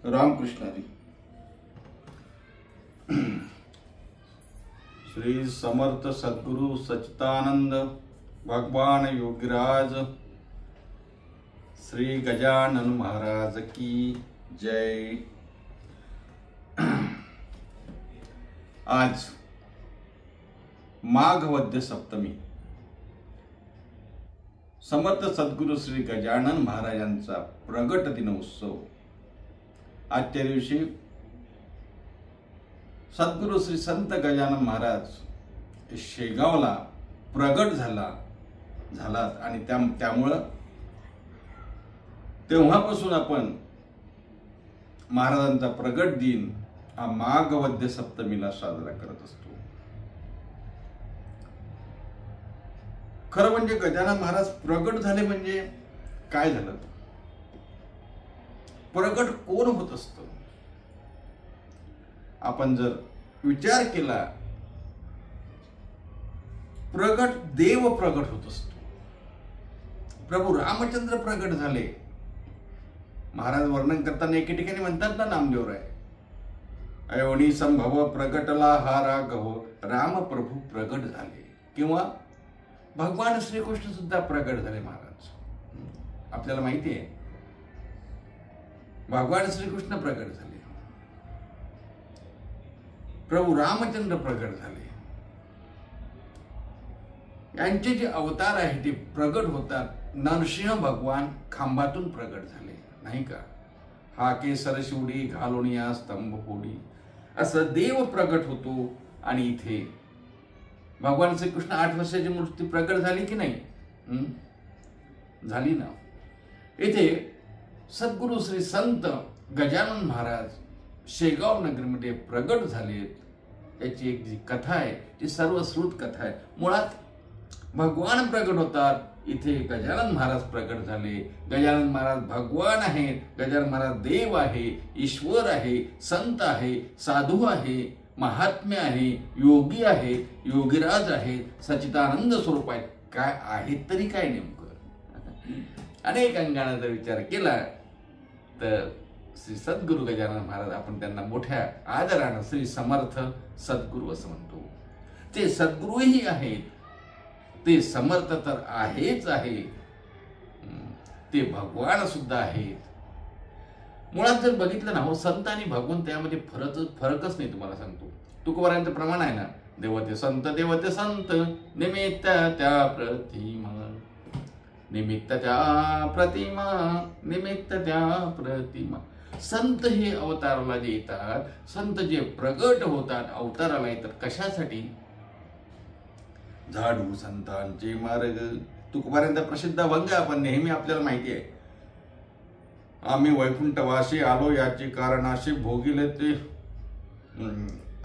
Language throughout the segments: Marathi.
रामकृष्ण हरी. श्री समर्थ सद्गुरु सच्चिदानंद भगवान योगीराज श्री गजानन महाराज की जय. आज माघ वद्य सप्तमी, समर्थ सद्गुरु श्री गजानन महाराजांचा प्रगट दिन उत्सव. आजच्या दिवशी सद्गुरु श्री संत गजानन महाराज शेगावला प्रगट झालात आणि त्यामुळं तेव्हापासून आपण महाराजांचा प्रगट दिन हा माघ वद्य सप्तमीला साजरा करत असतो. खरं म्हणजे गजानन महाराज प्रगट झाले म्हणजे काय झालं? प्रगट कोण होत असतं? आपण जर विचार केला, प्रगट देव प्रगट होत असतो. प्रभू रामचंद्र प्रगट झाले. महाराज वर्णन करताना एके ठिकाणी म्हणतात ना, नामदेवराय, अयोनी संभव प्रगटला हा राघव, राम प्रभू प्रगट झाले. किंवा भगवान श्रीकृष्ण सुद्धा प्रगट झाले. महाराज आपल्याला माहिती आहे, भगवान श्रीकृष्ण प्रगट झाले, प्रभू रामचंद्र प्रगट झाले. यांचे जे अवतार आहे ते प्रगट होतात. नरसिंह भगवान खांबातून प्रगट झाले, नाही का? हा केसर शिवडी घालून या स्तंभ फोडी, असं देव प्रगट होतो. आणि इथे भगवान श्रीकृष्ण 8 वर्षाची मूर्ती प्रगट झाली की नाही? झाली ना. इथे सद्गुरु श्री संत गजानन महाराज शेगाव नगरीमध्ये प्रगट झालेत. याची एक जी कथा आहे ती सर्वश्रुत कथा आहे. मुळात भगवान प्रगट होतात, इथे गजानन महाराज प्रगट झाले. गजानन महाराज भगवान आहेत. गजानन महाराज देव आहे, ईश्वर आहे, संत आहे, साधू आहे, महात्म्य आहे, योगी आहे, योगीराज आहे, सच्चिदानंद स्वरूप आहेत. काय आहेत तरी काय नेमकं? अनेक अंगाने जर विचार केला तर श्री सद्गुरु गजानन महाराज, आपण त्यांना मोठ्या आदरानं श्री समर्थ सद्गुरु असं म्हणतो. ते सद्गुरूही आहेत, ते समर्थ तर आहेच आहे, ते भगवान सुद्धा आहेत. मुळात जर बघितलं ना, हो, संत आणि भगवान त्यामध्ये फरकच नाही. तुम्हाला सांगतो, तुकोबारायांचं प्रमाण आहे ना, देवते संत देवते संत, निमित्त त्या प्रतिमा, निमित्त त्या प्रतिमा, निमित्त त्या प्रतिमा. संत हे अवताराला जे येतात, संत जे प्रगट होतात अवताराला येतात, कशासाठी? झाडू संतांचे मार्ग. तुकोबारायांचा प्रसिद्ध अभंग आपण नेहमी आपल्याला माहिती आहे. आम्ही वैकुंठवासी आलो याची कारणाशी भोगिले ते,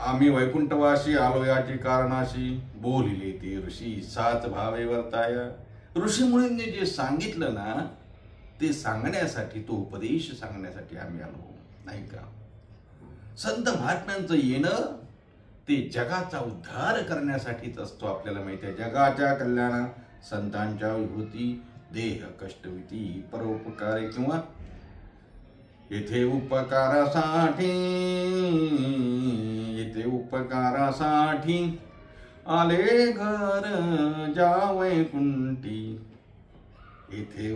आम्ही वैकुंठवासी आलो याची कारणाशी बोलिले ते ऋषी साच भावे वर्ताया. ऋषीमुनींनी जे सांगितलं ना, ते सांगण्यासाठी, तो उपदेश सांगण्यासाठी आम्ही आलो, नाही का? संत महात्म्यांचं येणं ते जगाचा उद्धार करण्यासाठीच असतो. आपल्याला माहिती आहे, जगाच्या कल्याणा संतांच्या विभूती, देह कष्टविती परोपकारी. किंवा येथे उपकारासाठी, येथे उपकारासाठी आले घर जावै कुंटी. येथे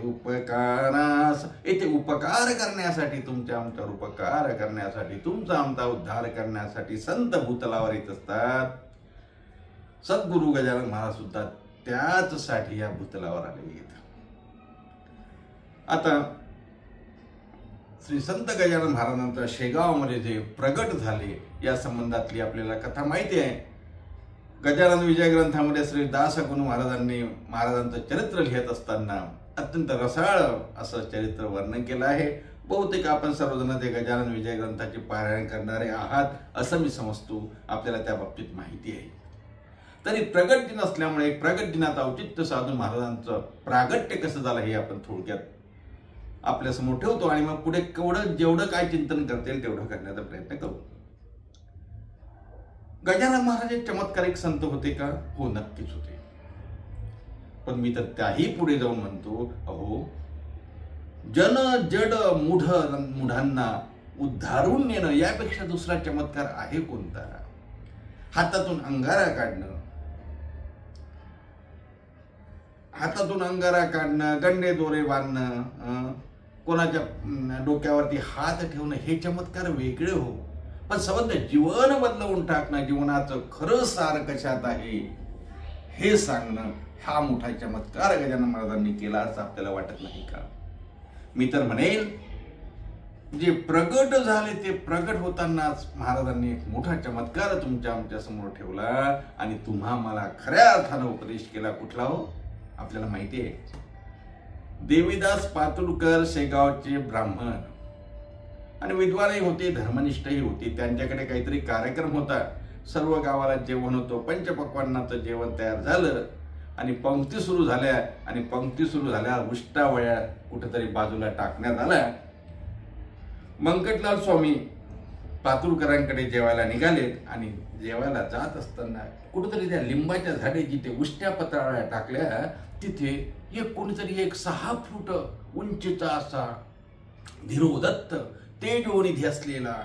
येथे उपकार करण्यासाठी, तुमच्या आमच्यावर उपकार करण्यासाठी, तुमचा आमचा उद्धार करण्यासाठी संत भूतलावर येत असतात. सद्गुरु गजानन महाराज सुद्धा त्याच साठी या भूतलावर आलेले आहेत. आता श्री संत गजानन महाराजांच्या शेगावमध्ये जे प्रगट झाले या संबंधातली आपल्याला कथा माहिती आहे. गजानन विजय ग्रंथामध्ये श्री दासगुणू महाराजांनी महाराजांचं चरित्र लिहित असताना अत्यंत रसाळ असं चरित्र वर्णन केलं आहे. बहुतेक आपण सर्वजण ते गजानन विजय ग्रंथाचे पारायण करणारे आहात असं मी समजतो. आपल्याला त्या बाबतीत माहिती आहे. तरी प्रगट दिन असल्यामुळे प्रगट दिनात औचित्य साधून महाराजांचं प्रागट्य कसं झालं हे आपण थोडक्यात आपल्यासमोर ठेवतो आणि मग पुढे जेवढं काय चिंतन करता येईल तेवढं करण्याचा प्रयत्न करू. गजानन महाराज एक चमत्कारिक संत होते का? हो, नक्कीच होते. पण मी तर त्याही पुढे जाऊन म्हणतो, अहो, जन जड मूढांना उद्धारून नेणं यापेक्षा दुसरा चमत्कार आहे कोणता? हातातून अंगारा काढणं, गंडे दोरे बांधणं, कोणाच्या डोक्यावरती हात ठेवणं, हे चमत्कार वेगळे हो. पण संबंध जीवन बदलवून टाकणं, जीवनाचं खरं सार कशात आहे हे सांगणं, हा मोठा चमत्कार गजानन महाराजांनी केला असं आपल्याला वाटत नाही का? मी तर म्हणेल, जे प्रगट झाले ते प्रगट होतानाच महाराजांनी एक मोठा चमत्कार आमच्या समोर ठेवला आणि तुम्हा मला खऱ्या अर्थानं उपदेश केला. कुठला हो? आपल्याला माहिती आहे, देवीदास पातुरकर शेगावचे ब्राह्मण आणि विद्वानही होते, धर्मनिष्ठही होते. त्यांच्याकडे काहीतरी कार्यक्रम होता, सर्व गावाला जेवण होतं, पंचपक्वान्नाचं जेवण तयार झालं आणि पंक्ती सुरू झाल्या उष्टावळ्या कुठेतरी बाजूला टाकण्यात आल्या. मंकटलाल स्वामी पातुरकरांकडे जेवायला निघालेत आणि जेवायला जात असताना कुठेतरी त्या लिंबाच्या झाडे जिथे उष्ट्या पत्रावळ्या टाकल्या तिथे एक कोणीतरी 6 फूट उंचीचा असा धीरोदत्त तेजोनिधी असलेला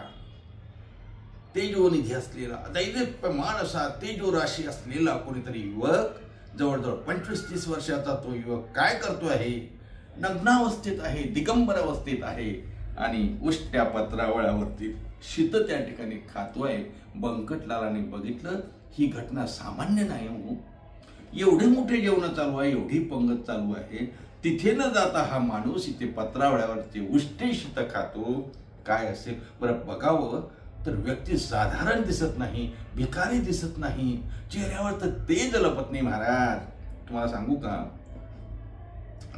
दैदिप्यमान असा तेजोराशी असलेला कोणीतरी युवक, जवळजवळ 25-30 वर्षाचा तो युवक काय करतो आहे? नग्नावस्थेत आहे, दिगंबर अवस्थेत आहे आणि उष्ट्या पत्रावळ्यावरती शीत त्या ठिकाणी खातोय. बंकटलालाने बघितलं, ही घटना सामान्य नाही हो. एवढे मोठे जेवण चालू आहे, एवढी पंगत चालू आहे, तिथे न जाता हा माणूस इथे पत्रावळ्यावरती उष्टे शीत खातो. काय असेल बरं? बघावं तर व्यक्ती साधारण दिसत नाही, भिकारी दिसत नाही, चेहऱ्यावर तर तेज लपत नाही. महाराज तुम्हाला सांगू का,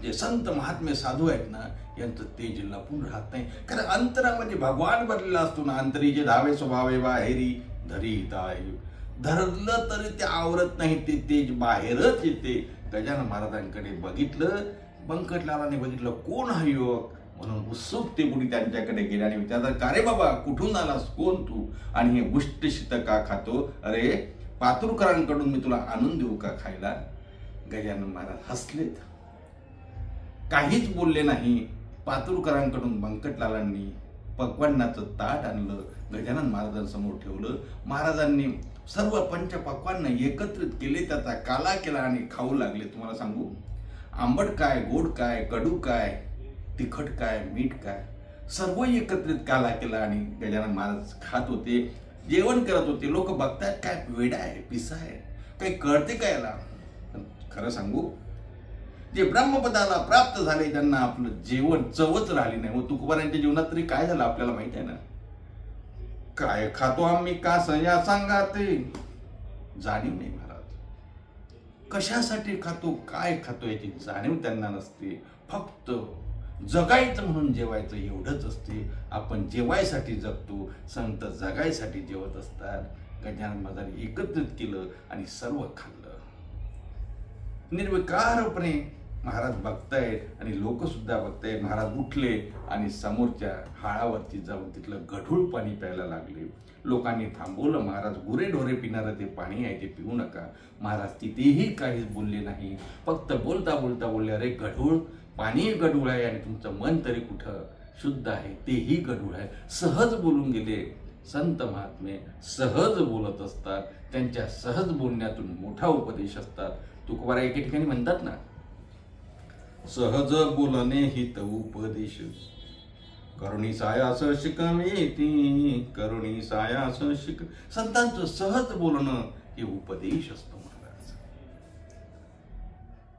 जे संत महात्मे साधू आहेत ना, यांचं तेज लपून राहत नाही. कारण अंतरामध्ये भगवान भरलेला असतो ना. अंतरीचे धावे स्वभावे बाहेरी धरी धरलं तरी ते आवरत नाही, ते तेज बाहेरच येते. गजानन महाराजांकडे बघितलं, बंकटलालाने बघितलं, कोण हा युवक म्हणून उत्सुकते बुडी त्यांच्याकडे गेले आणि विचारतात, का रे बाबा, कुठून आलास, कोण तू आणि हे उष्ट शीत का खातो? अरे पातुरकरांकडून मी तुला आणून देऊ का खायला? गजानन महाराज हसलेत, काहीच बोलले नाही. पातुरकरांकडून बंकटलालांनी पक्वान्नाचं ताट आणलं, गजानन महाराजांसमोर ठेवलं. महाराजांनी सर्व पंचपक्वान्न एकत्रित केले, त्याचा काला केला आणि खाऊ लागले. तुम्हाला सांगू, आंबट काय, गोड काय, कडू काय, तिखट काय, मीठ काय, सर्व एकत्रित काला केला आणि गजानन महाराज खात होते, जेवण करत होते. लोक बघतायत, काय वेडा आहे, पिसा आहे, काही कळते काय याला? खरं सांगू, जे ब्रह्मपदाला प्राप्त झाले त्यांना आपलं जेवण चवच राहिली नाही. व तुकोबारांच्या जीवनात तरी काय झालं आपल्याला माहिती आहे ना. काय खातो आम्ही का या सांगा, ते जाणीव नाही महाराज. कशासाठी खातो, काय खातो याची जाणीव त्यांना नसते. फक्त जगायचं म्हणून जेवायचं एवढंच असते. आपण जेवायसाठी जगतो, संत जगायसाठी जेवत असतात. गजानन महाराजांनी एकत्रित केलं आणि सर्व खाल्लं. निर्विकारपणे महाराज बघतायत आणि लोक सुद्धा बघतायत. महाराज उठले आणि समोरच्या हाळावरती जाऊन तिथलं गढूळ पाणी प्यायला लागले. लोकांनी थांबवलं. महाराज, गुरेढोरे पिणारं ते पाणी आहे, ते पिऊ नका. महाराज तिथेही काहीच बोलले नाही, फक्त बोलता बोलता बोलले, अरे गढूळ पाणी गढूळ आहे आणि तुमचं मन तरी कुठं शुद्ध आहे, तेही गढूळ आहे. सहज बोलून गेले. संत महात्मे सहज बोलत असतात, त्यांच्या सहज बोलण्यातून मोठा उपदेश असतात. तुकोबारा एके ठिकाणी म्हणतात ना, सहज बोलणे हित उपदेश, करुणी सायास शिकवेती, करुणी सायास शिक. संतांचं सहज बोलणं हे उपदेश असतो महाराज.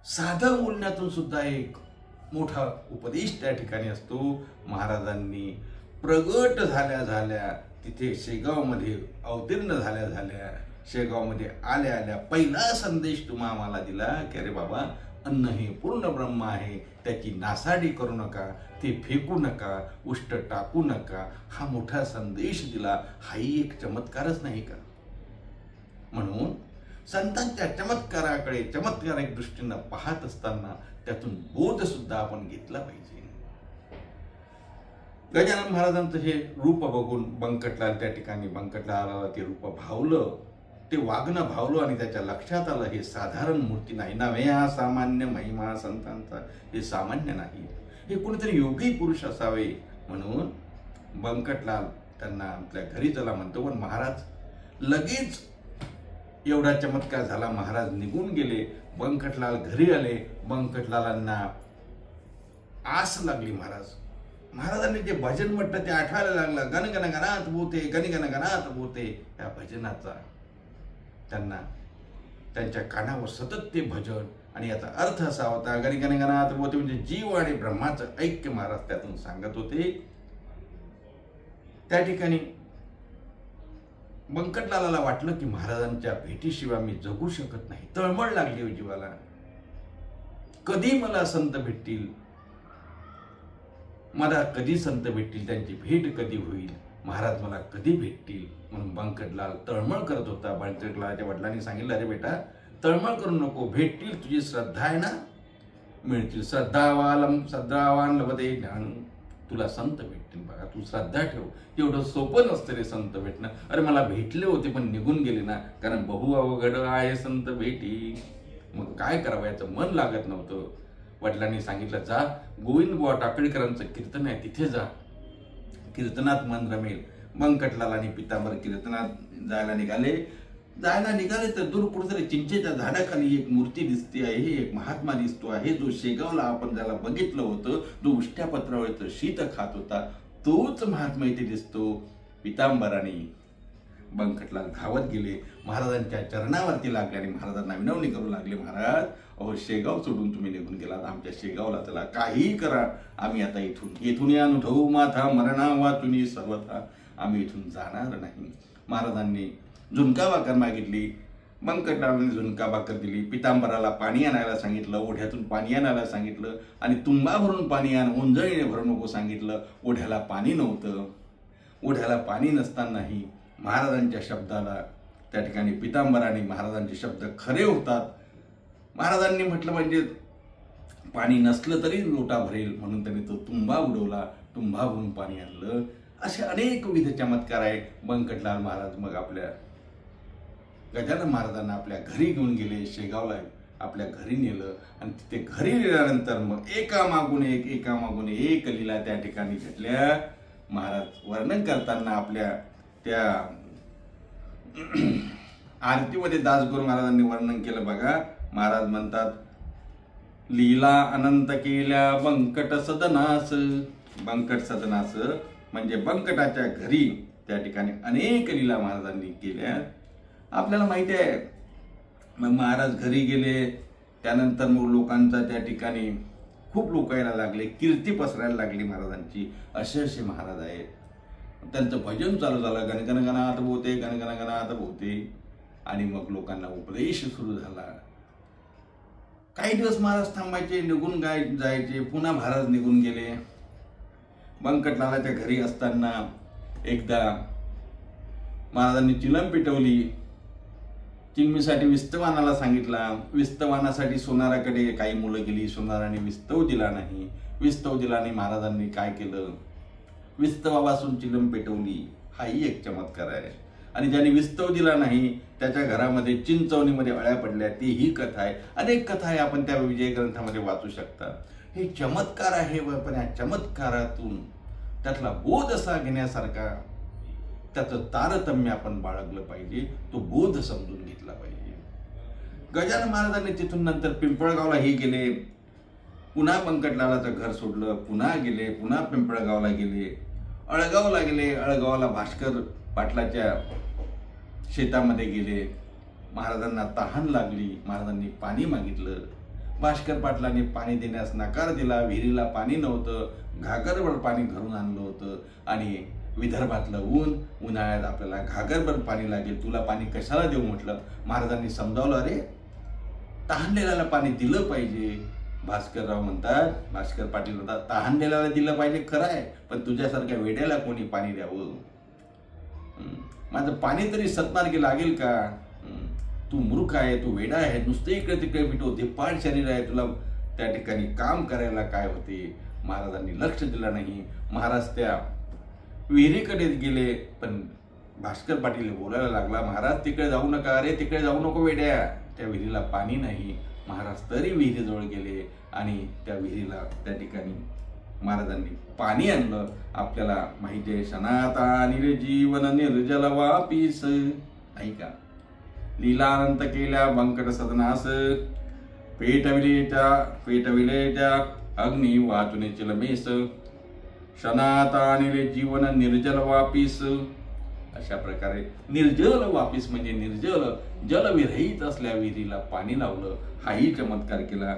साधं बोलण्यातून सुद्धा एक मोठा उपदेश त्या ठिकाणी असतो. महाराजांनी प्रगट झाल्या तिथे शेगावमध्ये अवतीर्ण झाल्या शेगावमध्ये आल्या पहिला संदेश तुम्हा आम्हाला दिला की अरे बाबा, अन्न हे पूर्ण ब्रह्म आहे, त्याची नासाडी करू नका, ते फेकू नका, उष्ट टाकू नका. हा मोठा संदेश दिला. हाही एक चमत्कारच नाही का? म्हणून संतांच्या चमत्काराकडे चमत्कारिक दृष्टीनं पाहत असताना त्यातून बोध सुद्धा आपण घेतला पाहिजे. गजानन महाराजांचं हे रूप बघून बंकटलाल त्या ठिकाणी बंकटलाला ते रूप भावलं, ते वागणं भावलं आणि त्याच्या लक्षात आलं हे साधारण मूर्ती नाही. नव्हे हा सामान्य महिमा संतांचा, हे सामान्य नाही, हे कोणीतरी योगी पुरुष असावे. म्हणून बंकटलाल त्यांना आपल्या घरी चला म्हणतो, पण महाराज लगेच एवढा चमत्कार झाला, महाराज निघून गेले. बंकटलाल घरी आले. बंकटलालांना आस लागली. महाराजांनी जे भजन म्हटलं ते आठवायला लागलं. गण गण गणात बोते, गण गण गणात बोते, या भजनाचा त्यांना त्यांच्या कानावर सतत ते भजन. आणि याचा अर्थ असा होता, गण गण गणात बोते म्हणजे जीव आणि ब्रह्माचं ऐक्य महाराज त्यातून सांगत होते. त्या ठिकाणी बंकटलालाला वाटलं की महाराजांच्या भेटीशिवाय मी जगू शकत नाही. तळमळ लागली जीवाला. कधी मला संत भेटतील, मला कधी संत भेटतील, त्यांची भेट कधी होईल, महाराज मला कधी भेटतील, म्हणून बंकटलाल तळमळ करत होता. बंकटलालच्या वडिलांनी सांगितलं, अरे बेटा तळमळ करू नको, भेटतील, तुझी श्रद्धा आहे ना, मिळतील. श्रद्धावान लभते ज्ञान, तुला संत भेटतील. बघा, तू श्रद्धा ठेव. एवढं सोपं नसतं रे संत भेटणं. अरे मला भेटले होते पण निघून गेले ना, कारण बहु अवघड आहे संत भेटी. मग काय करावं, याचं मन लागत नव्हतं. वडिलांनी सांगितलं, जा गोविंद बुवा टाकळीकरांचं कीर्तन आहे तिथे जा, कीर्तनात मन रमेल. बंकटलाल आणि पितांबर कीर्तनात जायला निघाले तर दूर कुठेतरी चिंचेच्या झाडाखाली एक मूर्ती दिसते आहे, एक महात्मा दिसतो आहे, जो शेगावला आपण ज्याला बघितलं होतं, जो उष्ट्या पत्रावरचं शीत खात होता, तोच महात्मा इथे दिसतो. पितांबर आणि बंकटलाल धावत गेले, महाराजांच्या चरणावरती लागले आणि महाराजांना विनवणी करू लागले, महाराज अहो शेगाव सोडून तुम्ही निघून गेलात, आमच्या शेगावला चला, काहीही करा, आम्ही आता इथून या अनुभव माथा मरणा वाचुनी सर्वथा, आम्ही इथून जाणार नाही. महाराजांनी झुणका भाकर मागितली. बंकटलालांनी झुणका भाकर दिली. पितांबराला पाणी आणायला सांगितलं, ओढ्यातून पाणी आणायला सांगितलं आणि तुंबा भरून पाणी आण, उंजळीने भरू नको सांगितलं. ओढ्याला पाणी नव्हतं. ओढ्याला पाणी नसतानाही महाराजांच्या शब्दाला त्या ठिकाणी पितांबराने महाराजांचे शब्द खरे होतात. महाराजांनी म्हटलं म्हणजे पाणी नसलं तरी लोटा भरेल, म्हणून त्यांनी तो तुंबा उडवला, तुंबा भरून पाणी आणलं. असे अनेक विविध चमत्कार आहे. बंकटलाल महाराज मग आपल्या गजानन महाराजांना आपल्या घरी घेऊन गेले. शेगावला आपल्या घरी नेलं आणि तिथे घरी नेल्यानंतर मग एकामागून एक लीला त्या ठिकाणी घडल्या. महाराज वर्णन करताना आपल्या त्या आरतीमध्ये दासगुरु महाराजांनी वर्णन केलं बघा. महाराज म्हणतात, लीला अनंत केल्या बंकट सदनास. बंकट सदनास म्हणजे बंकटाच्या घरी त्या ठिकाणी अनेक लीला महाराजांनी केल्या. आपल्याला माहिती आहे, मग महाराज घरी गेले त्यानंतर मग लोकांचा त्या ठिकाणी खूप लोक यायला लागले, कीर्ती पसरायला लागली महाराजांची. असे महाराज आहेत. त्यांचं भजन चालू झालं, गणगण गणात बोते, गणगण गणात बोते. आणि मग लोकांना उपदेश सुरू झाला. काही दिवस महाराज थांबायचे, निघून जायचे, पुन्हा महाराज निघून गेले. बंकटलालाच्या घरी असताना एकदा महाराजांनी चिलम पेटवली. चिलमीसाठी विस्तवानाला सांगितला. विस्तवानासाठी सोनाराकडे काही मुलं गेली. सोनाराने विस्तव दिला नाही. विस्तव दिला नाही. महाराजांनी काय केलं, विस्तवापासून चिलम पेटवली. हाही एक चमत्कार आहे. आणि ज्याने विस्तव दिला नाही त्याच्या घरामध्ये चिंचवणीमध्ये अळ्या पडल्या, ती ही कथा आहे. अनेक कथा आहे, आपण त्या विजय ग्रंथामध्ये वाचू शकता. हे चमत्कार आहे. पण या चमत्कारातून त्यातला बोध असा घेण्यासारखा, त्याचं तारतम्य आपण बाळगलं पाहिजे, तो बोध समजून घेतला पाहिजे. गजानन महाराजांनी तिथून नंतर पिंपळगावलाही गेले. पुन्हा बंकटलालाचं घर सोडलं, पुन्हा गेले, पुन्हा पिंपळगावला गेले, अळगावला गेले. अळगावला भास्कर पाटलाच्या शेतामध्ये गेले. महाराजांना तहान लागली. महाराजांनी पाणी मागितलं. भास्कर पाटलांनी पाणी देण्यास नकार दिला. विहिरीला पाणी नव्हतं, घागरभर पाणी घरून आणलं होतं. आणि विदर्भातलं उन्हाळ्यात आपल्याला घागरभर पाणी लागेल, तुला पाणी कशाला देऊ म्हटलं. महाराजांनी समजावलं, अरे तहानलेल्याला पाणी दिलं पाहिजे. भास्करराव म्हणतात, भास्कर पाटील म्हणतात, तहानलेल्याला दिलं पाहिजे खरं आहे, पण तुझ्यासारख्या वेड्याला कोणी पाणी द्यावं. माझं पाणी तरी सतमार्गी लागेल का. तू मूर्ख आहे, तू वेडा आहे, नुसतं इकडे तिकडे पिटो, ते पाड शरीर आहे, तुला त्या ठिकाणी काम करायला काय होते. महाराजांनी लक्ष दिलं नाही. महाराज त्या विहिरीकडे गेले, पण भास्कर पाटील बोलायला लागला, महाराज तिकडे जाऊ नका, अरे तिकडे जाऊ नको वेड्या, त्या विहिरीला पाणी नाही. महाराज तरी विहिरीजवळ गेले आणि त्या विहिरीला त्या ठिकाणी महाराजांनी पाणी आणलं. आपल्याला माहिती आहे, सनाता निर्जीवन निर्जल वापीस, ऐका, लीलानंत केल्या बंकट सदनास, पेटविले त्या अग्नी वाचुने चिलमेस, सनाता जीवन निर्जल वापीस. अशा प्रकारे निर्जल वापीस म्हणजे निर्जल, जलविरहित असल्या विहिरीला पाणी लावलं, हाही चमत्कार केला.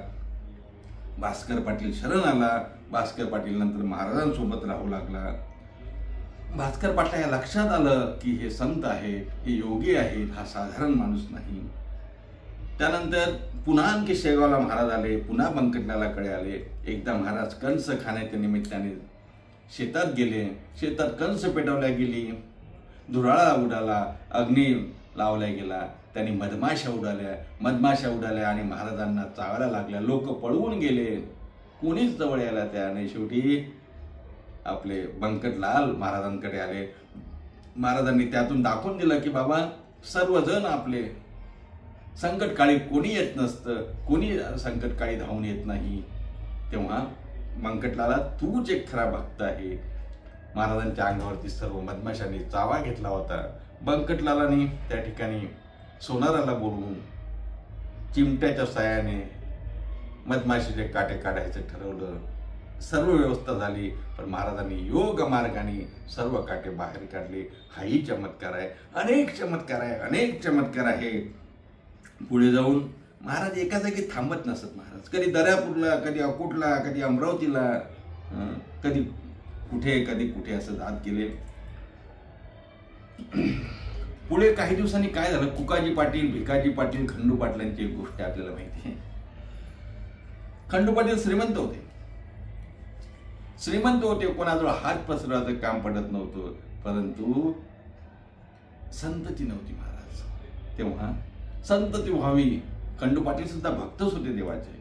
भास्कर पाटील शरण आला. भास्कर पाटील नंतर महाराजांसोबत राहू लागला. भास्कर पाटला या लक्षात आलं की हे संत आहेत, हे योगी आहेत, हा साधारण माणूस नाही. त्यानंतर पुन्हा आणखी शेगावला महाराज आले, पुन्हा बंकटलालाकडे आले. एकदा महाराज कंस खाण्याच्या निमित्ताने शेतात गेले. शेतात कंस पेटवल्या गेली, धुराळा उडाला, अग्नी लावला गेला, त्यांनी मधमाशा उडाल्या आणि महाराजांना चावायला लागल्या. लोक पळवून गेले, कोणीच जवळ यायला तयार नाही. शेवटी आपले बंकटलाल महाराजांकडे आले. महाराजांनी त्यातून दाखवून दिलं की बाबा, सर्वजण आपले संकटकाळी कोणी येत नसतं, कोणी संकटकाळी धावून येत नाही. तेव्हा बंकटलाला तूच एक खरा भक्त आहे. महाराजांच्या अंगावरती सर्व मधमाशांनी चावा घेतला होता. बंकटलालांनी त्या ठिकाणी सोनाराला बोलवून चिमट्याच्या साहाय्याने मधमाशीचे काटे काढायचं ठरवलं. सर्व व्यवस्था झाली, पण महाराजांनी योग मार्गाने सर्व काटे बाहेर काढले. हाही चमत्कार आहे. अनेक चमत्कार आहे. पुढे जाऊन महाराज एका जागी थांबत नसत. महाराज कधी दर्यापूरला, कधी अकोटला, कधी अमरावतीला, कधी कुठे असं जात गेले. पुढे काही दिवसांनी काय झालं, कुकाजी पाटील, भिकाजी पाटील, खंडू पाटलांची एक गोष्ट आपल्याला माहिती आहे. खंडू पाटील श्रीमंत होते, कोणाजवळ हात पसरवायचं काम पडत नव्हतं, परंतु संतती नव्हती महाराज. तेव्हा संतती व्हावी. खंडू पाटील सुद्धा भक्तच होते देवाचे,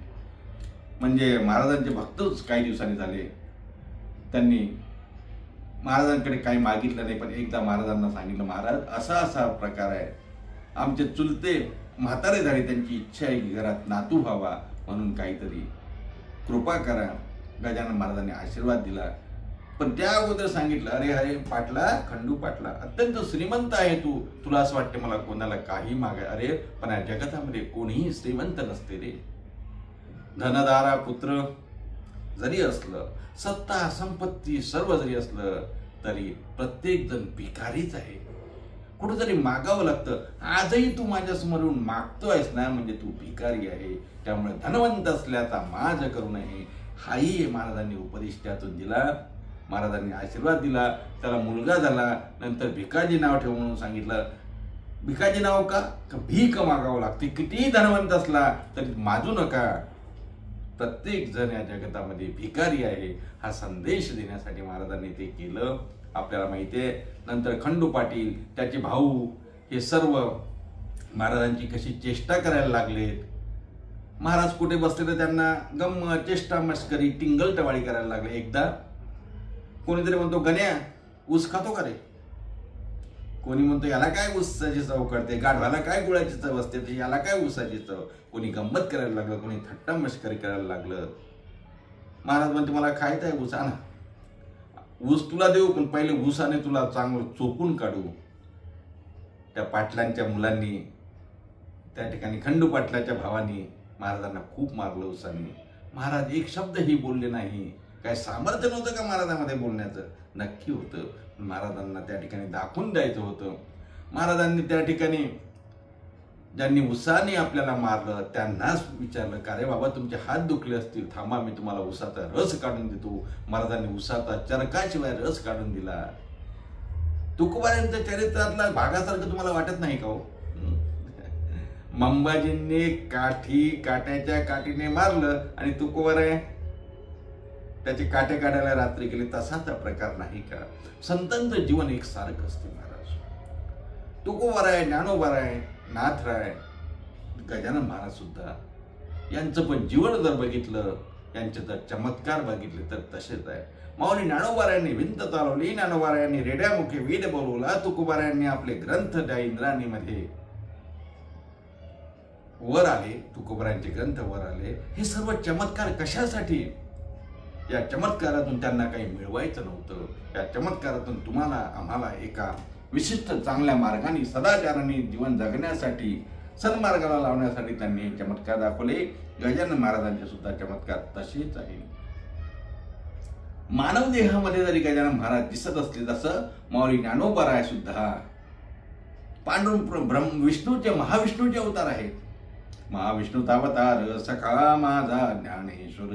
म्हणजे महाराजांचे भक्तच काही दिवसांनी झाले. त्यांनी महाराजांकडे काही मागितलं नाही, पण एकदा महाराजांना सांगितलं, महाराज असा प्रकार आहे, आमचे चुलते म्हातारे झाले, त्यांची इच्छा आहे की घरात नातू व्हावा, म्हणून काहीतरी कृपा करा. गजानन महाराजांनी आशीर्वाद दिला. पण त्या अगोदर सांगितलं, अरे पाटला, खंडू पाटला, अत्यंत श्रीमंत आहे तू, तुला असं वाटतं मला कोणाला काही मागाय. अरे पण या जगतामध्ये कोणीही श्रीमंत नसते रे. धनदारा पुत्र जरी असलं, सत्ता संपत्ती सर्व जरी असलं, तरी प्रत्येक जण भिकारीच आहे. कुठेतरी मागावं लागतं. आजही तू माझ्या समोर येऊन मागतोयस ना, म्हणजे तू भिकारी आहे. त्यामुळे धनवंत असल्याचा माज करू नये, हाही महाराजांनी उपदेश त्यातून दिला. महाराजांनी आशीर्वाद दिला. त्याला मुलगा झाला. नंतर भिकाजी नाव ठेव म्हणून सांगितलं. भिकाजी नाव का भीक मागावं लागते. कितीही धनवंत असला तरी माजू नका. प्रत्येक जण या जगतामध्ये भिकारी आहे, हा संदेश देण्यासाठी महाराजांनी ते केलं. आपल्याला माहिती आहे. नंतर खंडू पाटील, त्याचे भाऊ, हे सर्व महाराजांची कशी चेष्टा करायला लागलेत. महाराज कुठे बसले तर त्यांना गंमत, चेष्टा, मस्करी, टिंगल-टवाळी करायला लागले. एकदा कोणीतरी म्हणतो, गण्या ऊस खातो का रे? कोणी म्हणतो, याला काय ऊसाची चव कळते, गाढवाला काय गुळाची चव असते, याला काय ऊसाची चव. कोणी गंमत करायला लागलं, कोणी थट्टा मस्करी करायला लागलं. महाराज म्हणते, मला खायचं आहे ऊस, आणा. ऊस तुला देऊ, पण पहिले ऊसाने तुला चांगलं चोपून काढू. त्या पाटलांच्या मुलांनी, त्या ठिकाणी खंडू पाटलाच्या भावानी महाराजांना खूप मारलं ऊसाने. महाराज एक शब्दही बोलले नाही. काय सामर्थ्य नव्हतं का महाराजांमध्ये बोलण्याचं? नक्की होतं. महाराजांना त्या ठिकाणी दाखवून द्यायचं होतं. महाराजांनी त्या ठिकाणी ज्यांनी उसाने आपल्याला मारलं त्यांनाच विचारलं, का रे बाबा तुमचे हात दुखले असतील, थांबा मी तुम्हाला उसाचा रस काढून देतो. महाराजांनी उसाचा चरकाशिवाय रस काढून दिला. तुकोबारांच्या चरित्रातला भागासारखं तुम्हाला वाटत नाही का हो? मंबाजींनी काट्याच्या काठीने मारलं आणि तुकोबाराय त्याचे काटे काढायला रात्री गेले. तसाचा प्रकार नाही का? संतांचं जीवन एक सारखं असते महाराज. तुकोबाराय, ज्ञानोबाराय, नाथराय, गजानन महाराज सुद्धा, यांचं पण जीवन जर बघितलं, यांचे जर चमत्कार बघितले तर तसेच आहे. माऊली ज्ञानोबारायांनी भिंत चालवली, ज्ञानोबारायांनी रेड्यामुखे वेद बोलवला, तुकोबारायांनी आपले ग्रंथ त्या इंद्राणीमध्ये वर आले, तुकोबारायांचे ग्रंथ वर आले. हे सर्व चमत्कार कशासाठी? या चमत्कारातून त्यांना काही मिळवायचं नव्हतं. या चमत्कारातून तुम्हाला आम्हाला एका विशिष्ट चांगल्या मार्गाने सदाचाराने जीवन जगण्यासाठी सन्मार्गाला लावण्यासाठी त्यांनी चमत्कार दाखवले. गजानन महाराजांचे सुद्धा चमत्कार तसेच आहे. मानव देहामध्ये जरी गजानन महाराज दिसत असले तसं माऊली ज्ञानोबराय सुद्धा पांडुरंग विष्णूचे महाविष्णूचे अवतार आहेत. महाविष्णूचा अवतार सखा माझा ज्ञानेश्वर.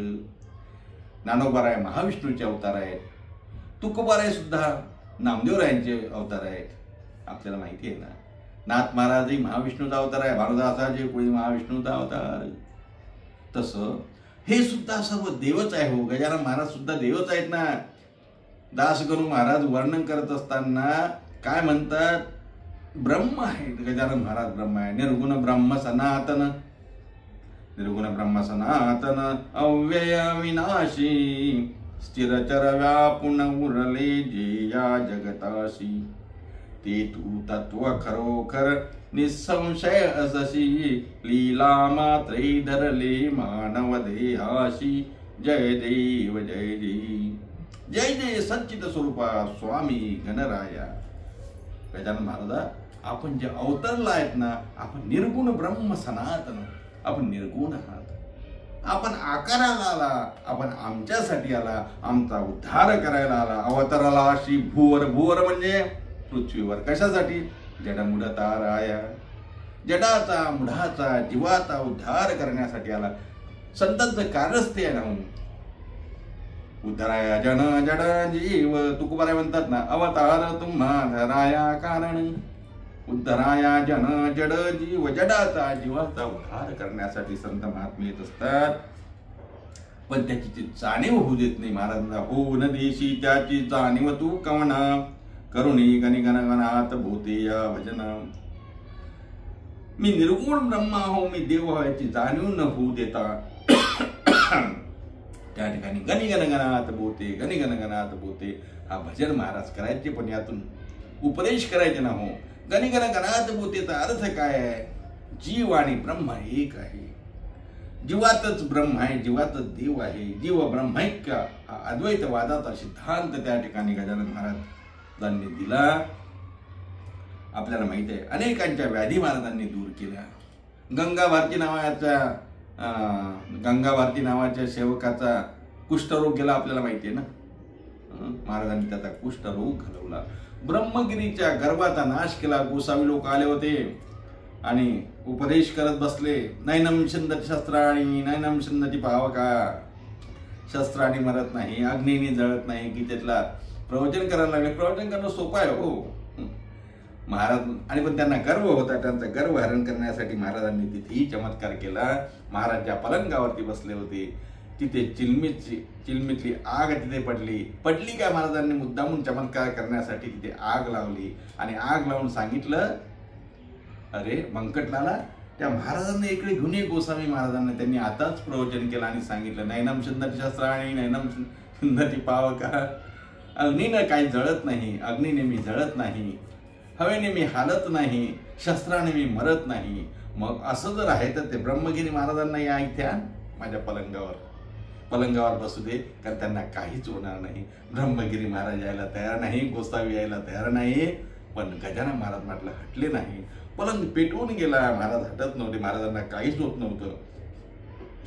ज्ञानोबराय महाविष्णूचे अवतार आहेत. तुकोबाराय सुद्धा नामदेवरायांचे अवतार आहेत. आपल्याला माहिती आहे ना. नाथ महाराजही महाविष्णूचा अवतार आहे. भानुदासाचे कोणी महाविष्णूचा अवतार. तसं हे सुद्धा सर्व देवच आहे हो. गजानन महाराज सुद्धा देवच आहेत ना. दासगणू महाराज वर्णन करत असताना काय म्हणतात? ब्रह्म आहे. गजानन महाराज ब्रह्म आहे. निर्गुण ब्रह्म सनातन. निर्गुण ब्रह्म सनातन अव्यय विनाशी स्थिरचर व्यापुन उरले जे या जगताशी. ते तू तत्व खरोखर निसंशय असशी लीला मात्रे धरले मानव देहाशी. जय देव जय देव जय जय सच्चित स्वरूपा स्वामी गणराया. गजानन महाराज आपण जे अवतरला आहेत ना, आपण निर्गुण ब्रह्म सनातन. आपण निर्गुण आहात. आपण आकाराला आला. आपण आमच्यासाठी आला. आमचा उद्धार करायला आला. अवतराला अशी भुवर. भुवर म्हणजे पृथ्वीवर. कशासाठी? जडमुडताराया. जडाचा मुढाचा जीवाचा उद्धार करण्यासाठी आला. संतांचं कार्यच ते आहे. उद्धराया जन जड जीव. तुकोबाराय म्हणतात ना, अवतार तुम्हा धराया कारण. उद्धराया जन जड जीव. जडाचा जीवाचा उद्धार करण्यासाठी संत महात्मे येत असतात. पण त्याची ती जाणीव होऊ देत नाही महाराजांना. हो न देशी त्याची जाणीव तू कवना. करुणी गणगणगणात भूते या भजन. मी निर्गुण ब्रह्मा हो, मी देव हो याची जाणीव न होऊ देता त्या ठिकाणी गणगणगणात भूते गणगणगणात भूते हा भजन महाराज करायचे. पण यातून उपदेश करायचे ना हो. गणगणगणात भूतेचा अर्थ काय आहे? जीव आणि ब्रह्म एक आहे. जीवातच ब्रह्म आहे. जीवातच देव आहे. जीव ब्रह्मैक्य हा अद्वैतवादाचा सिद्धांत त्या ठिकाणी गजानन महाराजांनी दिला. आपल्याला माहिती आहे अनेकांच्या व्याधी महाराजांनी दूर केल्या. गंगा भारती नावाच्या सेवकाचा कुष्ठरोग गेला. आपल्याला माहिती आहे ना. महाराजांनी त्याचा कुष्ठरोग घालवला. ब्रह्मगिरीच्या गर्भाचा नाश केला. गोसावी लोक आले होते आणि उपदेश करत बसले. नैनम शिंदती शस्त्राणी नैनम शिंदती पावका. शस्त्राणी मरत नाही, अग्नीने जळत नाही की त्यातला प्रवचन करायला लागले. प्रवचन करणं सोपं आहे हो महाराज. आणि पण त्यांना गर्व होता. त्यांचा गर्व हरण करण्यासाठी महाराजांनी तिथेही चमत्कार केला. महाराज ज्या पलंगावरती बसले होते तिथे चिलमीतली आग तिथे पडली काय? महाराजांनी मुद्दामून चमत्कार करण्यासाठी तिथे आग लावली आणि आग लावून सांगितलं, अरे बंकटलाला त्या महाराजांना इकडे घेऊन ये. गोसावी महाराजांना त्यांनी आताच प्रवचन केलं आणि सांगितलं, नैनम शिंदती शस्त्राणी नैनम शिंदती पावका. अग्नीनं काही जळत नाही. अग्नीने मी जळत नाही. हवेने मी हालत नाही. शस्त्राने मी मरत नाही. मग असं जर आहे तर ते ब्रह्मगिरी महाराजांना या इथे माझ्या पलंगावर बसू दे. कारण त्यांना काहीच होणार नाही. ब्रह्मगिरी महाराज यायला तयार नाही. गोसावी यायला तयार नाही. पण गजानन महाराज म्हटलं हटले नाही. पलंग पेटवून गेला. महाराज हटत नव्हते. महाराजांना काहीच होत नव्हतं.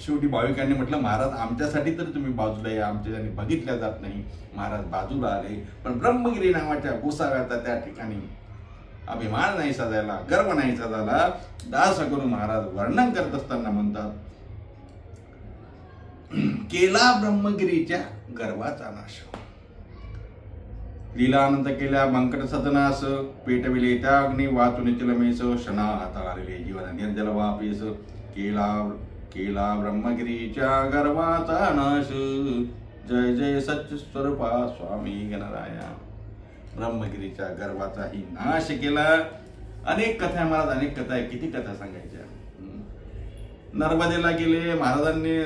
शेवटी भाविकांनी म्हटलं, महाराज आमच्यासाठी तर तुम्ही बाजूला या. आमच्यासाठी बघितल्या जात नाही. महाराज बाजूला आले. पण ब्रह्मगिरी नावाच्या गोसाव्याचा त्या ठिकाणी अभिमान नाही साधायला, गर्व नाही साधायला. दासगुरु महाराज वर्णन करत असताना म्हणतात, केला ब्रह्मगिरीच्या गर्वाचा नाश. लीलानंद केल्या बंकट सतनास. पेटविले त्या अग्नी वाचून चिलमेस. क्षणात आलेले जीवन निर्जल वापेस. केला ब्रह्मगिरीच्या गर्वाचा नाश. जय जय सच्च स्वरूपा स्वामी गणराया. ब्रह्मगिरीच्या गर्वाचाही नाश केला. अनेक कथा महाराज, अनेक कथा आहे. किती कथा सांगायच्या. नर्मदेला गेले. महाराजांनी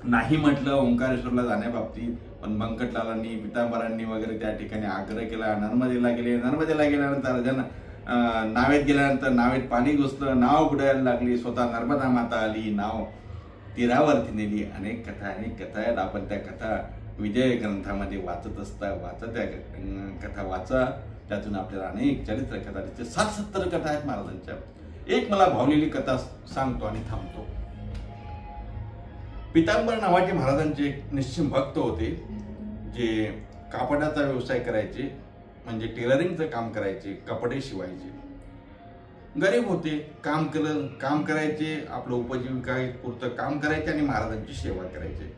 नाही म्हटलं ओंकारेश्वरला जाण्याबाबतीत. पण बंकटलालांनी पितांबरांनी वगैरे त्या ठिकाणी आग्रह केला. नर्मदेला गेल्यानंतर नावेत गेल्यानंतर नावेत पाणी घुसलं. नाव बुडायला लागली. स्वतः नर्मदा माता आली. नाव तीरावरती नेली. अनेक कथा आहेत. आपण त्या कथा विजय ग्रंथामध्ये वाचत त्या कथा वाचा. त्यातून आपल्याला अनेक चरित्र कथा दिसते. 60-70 कथा आहेत महाराजांच्या. एक मला भावलेली कथा सांगतो आणि थांबतो. पितांबर नावाचे महाराजांचे एक निश्चित भक्त होते, जे कापडाचा व्यवसाय करायचे, म्हणजे टेलरिंगचं काम करायचे, कपडे शिवायचे. गरीब होते, काम करायचे, आपलं उपजीविका पुरतं काम करायचे आणि महाराजांची सेवा करायचे.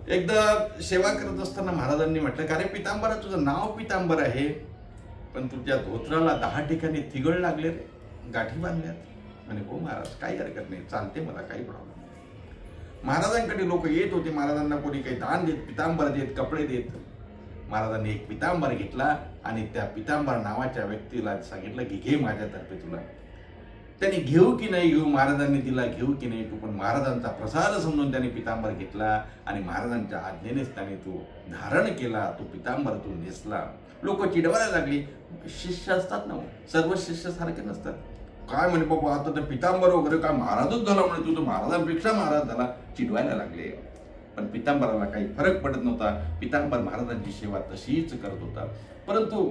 एकदा सेवा करत असताना महाराजांनी म्हटलं, का रे पितांबरा, तुझं नाव पितांबर आहे, पण तुझ्या धोत्राला 10 ठिकाणी थिगळ लागले रे, गाठी बांधल्यात. म्हणे हो महाराज, काही हरकत नाही, चालते, मला काही प्रॉब्लेम नाही. महाराजांकडे लोक येत होते. महाराजांना कोणी काही दान देत, पितांबर देत, कपडे देत. महाराजांनी एक पितांबर घेतला आणि त्या पितांबर नावाच्या व्यक्तीला सांगितलं की घे माझ्यातर्फे तुला. त्यांनी घेऊ की नाही घेऊ, महाराजांनी तिला घेऊ की नाही तू, पण महाराजांचा प्रसाद समजून त्यांनी पितांबर घेतला आणि महाराजांच्या आज्ञेनेच त्याने तो धारण केला. तो पितांबर तो नेसला. लोक चिडवायला लागली. शिष्य असतात ना, सर्व शिष्य सारखे नसतात. काय म्हणे बाबा, आता तर पितांबर वगैरे काय महाराजच झाला, म्हणे तू तर महाराजांपेक्षा महाराज झाला. चिडवायला लागले. पण पितांबराला काही फरक पडत नव्हता. पितांबर महाराजांची सेवा तशीच करत होता. परंतु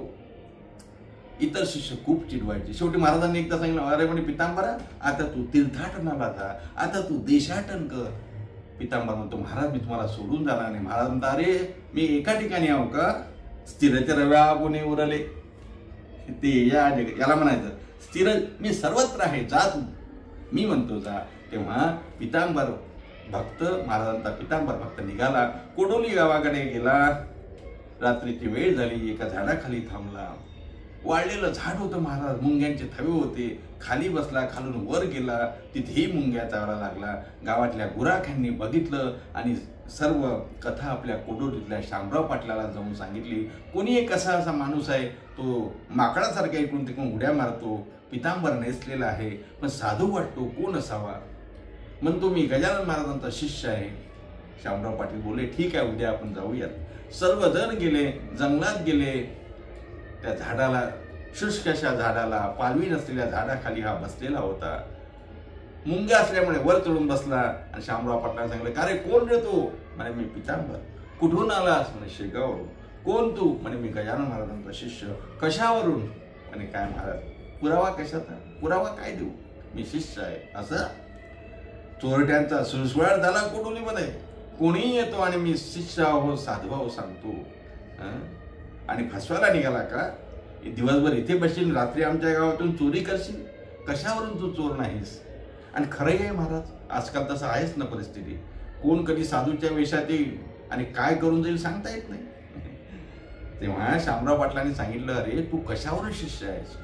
इतर शिष्य खूप चिडवायचे. शेवटी महाराजांनी एकदा सांगितलं, अरे म्हणे पितांबरा, आता तू तीर्थाटनाला जा, आता तू देशाटन कर. पितांबर म्हणतो, महाराज मी तुम्हाला सोडून जाणार नाही. महाराज म्हणता, अरे मी एका ठिकाणी आहो का, स्थिरचे रव्या पुणे उरले, ते याला म्हणायचं स्थिर, मी सर्वत्र आहे, जा तू. मी म्हणतो जा. तेव्हा पितांबर भक्त, महाराजांचा पितांबर भक्त निघाला. कोडोली गावाकडे गेला. रात्रीची वेळ झाली. एका झाडाखाली थांबला. वाळलेलं झाड होतं. महाराज, मुंग्यांचे थवे होते. खाली बसला, खालून वर गेला. तिथेही मुंग्या चावला लागला. गावातल्या गुराख्यांनी बघितलं आणि सर्व कथा आपल्या कोडोलीतल्या शामराव पाटलाला जाऊन सांगितली. कोणी एक असा माणूस आहे, तो माकडासारखा इकडून तिकडून उड्या मारतो, पितांबर नेसलेला आहे, पण साधू वाटतो, कोण असावा. म्हणतो मी गजानन महाराजांचा शिष्य आहे. शामराव पाटील बोलले, ठीक आहे, उद्या आपण जाऊयात. सर्वजण गेले, जंगलात गेले. त्या झाडाला, शुष्क अशा झाडाला, पालवी नसलेल्या झाडाखाली हा बसलेला होता. मुंग्या असल्यामुळे वर चढून बसला आणि शामराव पाटलांना सांगितलं, का रे कोण रे तू. म्हणे मी पितांबर. कुठून आलास. म्हणे शेगावरून. कोण तू. म्हणे मी गजानन महाराजांचा शिष्य. कशावरून. म्हणे काय महाराज, पुरावा कशाचा. पुरावा काय देऊ, मी शिष्य आहे. असं चोरट्यांचा सुळसुळाट झाला कोडोलीमध्ये. कोणीही येतो आणि मी शिष्य आहो, साधुभाव सांगतो, आणि फसवायला निघाला का. दिवसभर इथे बसशील, रात्री आमच्या गावातून चोरी करशील. कशावरून तू चोर नाहीस. आणि खरंही आहे महाराज, आजकाल तसं आहेच ना परिस्थिती. कोण कधी साधूच्या वेशात येईल आणि काय करून जाईल सांगता येत नाही. तेव्हा शामराव पाटलांनी सांगितलं, अरे तू कशावरून शिष्य आहेस.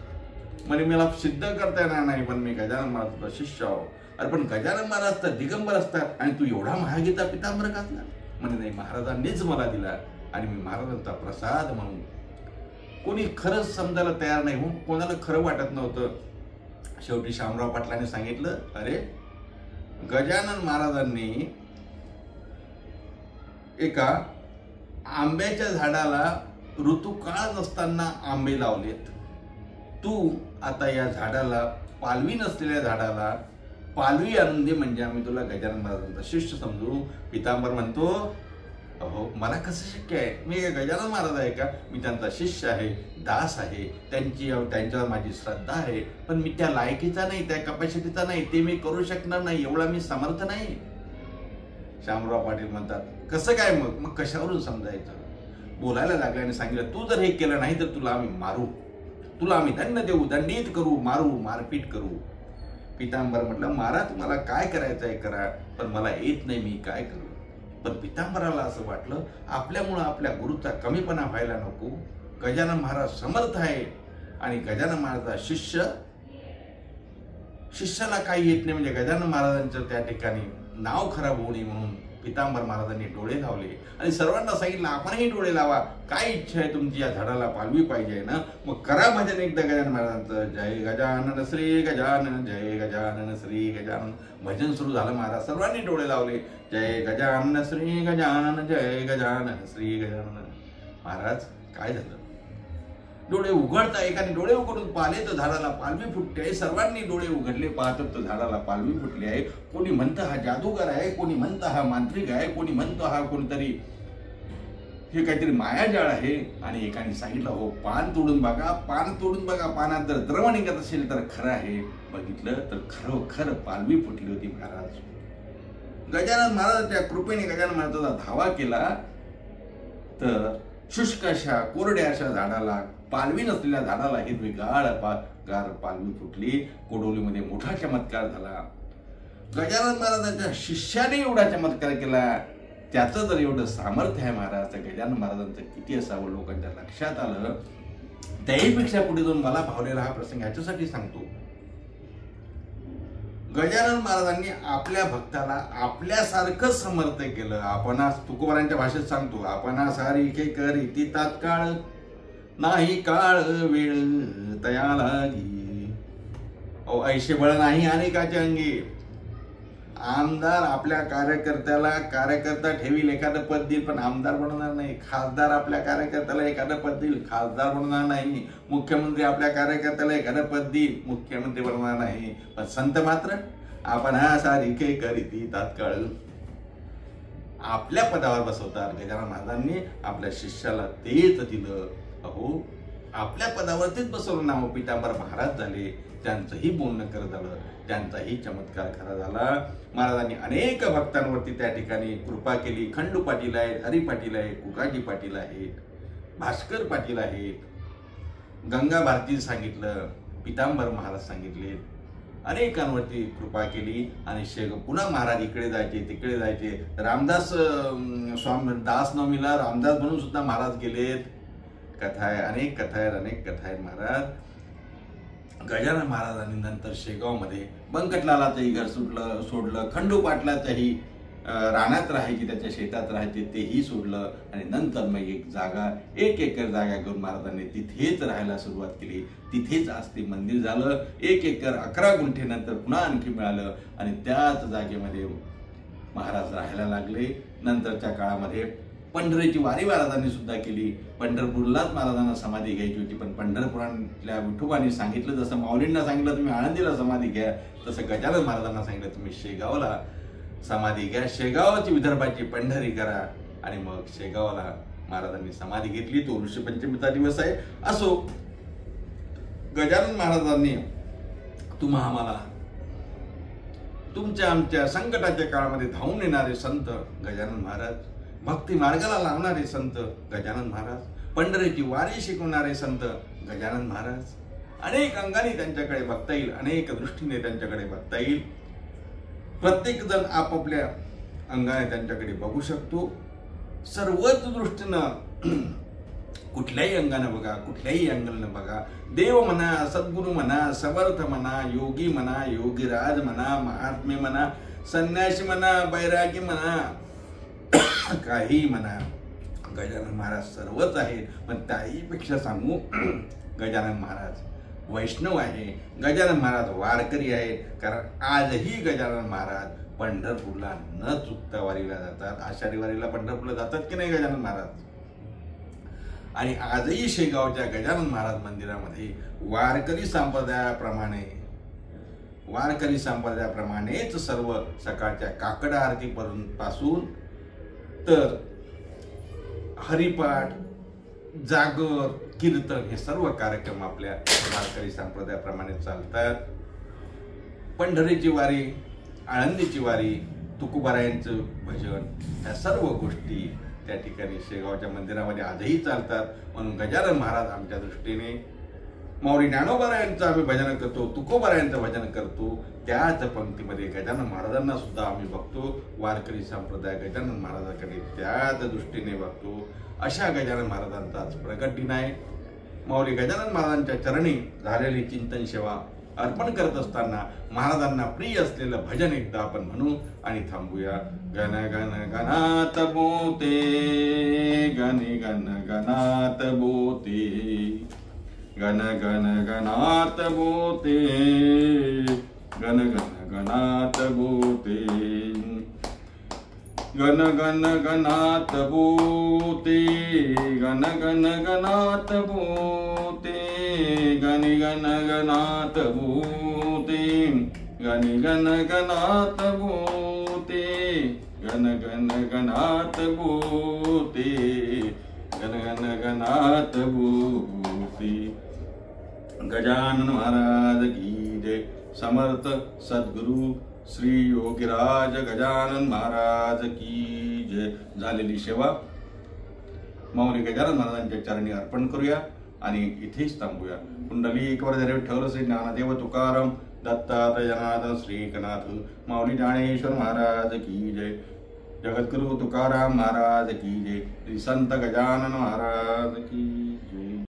म्हणजे मला सिद्ध करता येणार नाही, पण मी गजानन महाराजांचा शिष्य आहो. अरे पण गजानन महाराज तर दिगंबर असतात आणि तू एवढा महागीचा पितांबर घातला. म्हणे नाही, महाराजांनीच मला दिला आणि मी महाराजांचा प्रसाद म्हणून. कोणी खरंच समजायला तयार नाही हो, कोणाला खरं वाटत नव्हतं. शेवटी शामराव पाटलांनी सांगितलं, अरे गजानन महाराजांनी एका आंब्याच्या झाडाला ऋतुकाळ नसताना आंबे लावलेत. तू आता या झाडाला, पालवी नसलेल्या झाडाला पालवी आणून दे, म्हणजे आम्ही तुला गजानन महाराजांचा शिष्य समजू. पितांबर म्हणतो, अहो मला कसं शक्य आहे, मी गजानन महाराज आहे का. मी त्यांचा शिष्य आहे, दास आहे, त्यांच्यावर माझी श्रद्धा आहे, पण मी त्या लायकीचा नाही, त्या कपॅसिटीचा नाही, ते मी करू शकणार नाही, एवढा मी समर्थ नाही. शामराव पाटील म्हणतात, कसं काय मग कशावरून समजायचं. बोलायला लागल्याने सांगितलं, तू जर हे केलं नाही तर तुला आम्ही मारू, तुला आम्ही दंड देऊ, दंडित करू, मारू, मारपीट करू. पितांबर म्हटलं, महाराज तुम्हाला काय करायचं आहे करा, पण मला येत नाही, मी काय करू. पण पितांबराला असं वाटलं, आपल्यामुळं आपल्या गुरुचा कमीपणा व्हायला नको. गजानन महाराज समर्थ आहे आणि गजानन महाराजाचा शिष्याला काही येत नाही, म्हणजे गजानन महाराजांचं त्या ठिकाणी नाव खराब होऊ नये म्हणून पितांबर महाराजांनी डोळे लावले आणि सर्वांना सांगितलं, आपणही डोळे लावा. काय इच्छा आहे तुमची, या झाडाला पालवी पाहिजे ना, मग करा भजन एकदा गजानन महाराजांचं. जय गजानन श्री गजानन, जय गजानन श्री गजानन. भजन सुरू झालं. महाराज सर्वांनी डोळे लावले. जय गजानन श्री गजानन, जय गजानन श्री गजानन. महाराज काय झालं, डोळे उघडता, एकाने डोळे उघडून पाहिले तर झाडाला पालवी फुटते आहे. सर्वांनी डोळे उघडले, पाहतात तर झाडाला पालवी फुटली आहे. कोणी म्हणतं हा जादूगार आहे, कोणी म्हणतं हा मांत्रिक आहे, कोणी म्हणतं हा कोणीतरी हे काहीतरी मायाजाळ आहे. आणि एकाने सांगितलं हो पान तोडून बघा, पान तोडून बघा, पानात जर द्रव निघत असेल तर खरं आहे. बघितलं तर खरोखर पालवी फुटली होती. महाराज गजानन महाराजांच्या कृपेने गजानन महाराजांचा धावा केला तर शुष्क अशा कोरड्या अशा झाडाला, पालवी नसलेल्या झाडाला हिरवीगार गार पालवी फुटली. कोडोलीमध्ये मोठा चमत्कार झाला. गजानन महाराजांच्या शिष्याने एवढा चमत्कार केला. त्याचं जर एवढं सामर्थ्य आहे महाराज, तर गजानन महाराजांचं किती असावं लोकांच्या लक्षात आलं. त्याहीपेक्षा पुढे जाऊन मला भावलेला हा प्रसंग ह्याच्यासाठी सांगतो. गजानन महाराजांनी आपल्या भक्ताला आपल्यासारखं समर्थ केलं. आपणास तुकोबारांच्या भाषेत सांगतो, आपणास सारिखे करी ती तात्काळ, नाही काळ वेळ तया लागी. ऐशे बळ नाही अनेकाचे अंगी. आमदार आपल्या कार्यकर्ता ठेवील, एखादं पद देईल पण आमदार बनवणार नाही. खासदार आपल्या कार्यकर्त्याला एखादं पद देईल, खासदार बनवणार नाही. मुख्यमंत्री आपल्या कार्यकर्त्याला एखादं पद देईल, मुख्यमंत्री बनवणार नाही. पण संत मात्र आपण हा सारिखे करीती तात्काळ आपल्या पदावर बसवतात. गजानन महाराजांनी आपल्या शिष्याला तेच दिलं. अहो आपल्या पदावर तेच बसवलं. नाव पितांबर महाराज झाले. त्यांचंही बोलणं खरं झालं, त्यांचाही चमत्कार खरा झाला. महाराजांनी अनेक भक्तांवरती त्या ठिकाणी कृपा केली. खंडू पाटील आहेत, हरी पाटील आहेत, कुकाजी पाटील आहेत, भास्कर पाटील आहेत, गंगा भारती सांगितलं, पितांबर महाराज सांगितले. अनेकांवरती कृपा केली. आणि पुन्हा महाराज इकडे जायचे तिकडे जायचे. रामदास स्वामी दास नवमीला रामदास म्हणून सुद्धा महाराज गेलेत. कथा आहे, अनेक कथा आहेत महाराज. गजानन महाराजांनी नंतर शेगावमध्ये बंकटलालाचंही घर सोडलं. खंडू पाटलाच्याही रानात राहायची, त्याच्या शेतात राहायचे, तेही सोडलं. आणि नंतर मग एक एकर जागा घेऊन महाराजांनी तिथेच राहायला सुरुवात केली. तिथेच आज ते मंदिर झालं. 1 एकर 11 गुंठे नंतर पुन्हा आणखी मिळालं आणि त्याच जागेमध्ये महाराज राहायला लागले. नंतरच्या काळामध्ये पंढरीची वारी महाराजांनी सुद्धा केली. पंढरपूरलाच महाराजांना समाधी घ्यायची होती, पण पंढरपुरातल्या विठोबांनी सांगितलं, जसं माऊलींना सांगितलं तुम्ही आळंदीला समाधी घ्या, तसं गजानन महाराजांना सांगितलं तुम्ही शेगावला समाधी घ्या. शेगावची विदर्भाची पंढरी करा. आणि मग शेगावला महाराजांनी समाधी घेतली. तो ऋषीपंचमीचा दिवस आहे. असो, गजानन महाराजांनी तुम्हा आम्हाला तुमच्या आमच्या संकटाच्या काळामध्ये धावून येणारे संत गजानन महाराज, भक्ती मार्गाला लावणारे संत गजानन महाराज, पंढरीची वारी शिकवणारे संत गजानन महाराज, अनेक अंगाने त्यांच्याकडे बघता येईल, अनेक दृष्टीने त्यांच्याकडे बघता येईल. प्रत्येक जण आपापल्या अंगाने त्यांच्याकडे बघू शकतो. सर्वच दृष्टीनं कुठल्याही अंगानं बघा, कुठल्याही अँगलनं बघा. देव म्हणा, सद्गुरू म्हणा, समर्थ म्हणा, योगी म्हणा, योगीराज म्हणा, महात्मे म्हणा, संन्यासी म्हणा, बैरागी म्हणा, काही म्हणा, गजानन महाराज सर्वच आहेत. पण त्याहीपेक्षा सांगू, गजानन महाराज वैष्णव आहे, गजानन महाराज वारकरी आहे. कारण आजही गजानन महाराज पंढरपूरला न चुकता वारीला जातात. आषाढी वारीला पंढरपूरला जातात की नाही गजानन महाराज? आणि आजही शेगावच्या गजानन महाराज मंदिरामध्ये वारकरी संप्रदायाप्रमाणेच सर्व सकाळच्या काकड आरती पासून तर हरिपाठ, जागर, कीर्तन हे सर्व कार्यक्रम आपल्या वारकरी संप्रदायाप्रमाणे चालतात. पंढरीची वारी, आळंदीची वारी, तुकोबारायांचं भजन, ह्या सर्व गोष्टी त्या ठिकाणी शेगावच्या मंदिरामध्ये आजही चालतात. म्हणून गजानन महाराज आमच्या दृष्टीने, माऊली ज्ञानोबारायांचं आम्ही भजन करतो, तुकोबारायांचं भजन करतो. त्याच पंक्तीमध्ये गजानन महाराजांना सुद्धा आम्ही बघतो. वारकरी संप्रदाय गजानन महाराजांकडे त्याच दृष्टीने बघतो. अशा गजानन महाराजांचा आज प्रकट दिन आहे. माऊली गजानन महाराजांच्या चरणी झालेली चिंतन सेवा अर्पण करत असताना महाराजांना प्रिय असलेलं भजन एकदा आपण म्हणू आणि थांबूया. गण गण गणात बोते, गणी गण गणात बोते, गण गण गणात बोते, गण गण गणात बोते, गण गण गणात बोते, गण गण गणात बोते, गण गणात भूते गण गण गणात भूते गण गण गणात भूते गण गण गणात भूते। गजानन महाराज की जय। समर्थ सद्गुरु श्री योगीराज गजानन महाराज की जय। झालेली सेवा माऊली गजानन महाराजांच्या चरणी अर्पण करूया आणि इथेच थांबूया। कुंडलिक वरदे विठ्ठल श्री ज्ञानदेव तुकाराम दत्तात्रय जनार्दन श्री एकनाथ माऊली ज्ञानेश्वर महाराज की जय। जगद्गुरु तुकाराम महाराज की जय। श्री संत गजानन महाराज की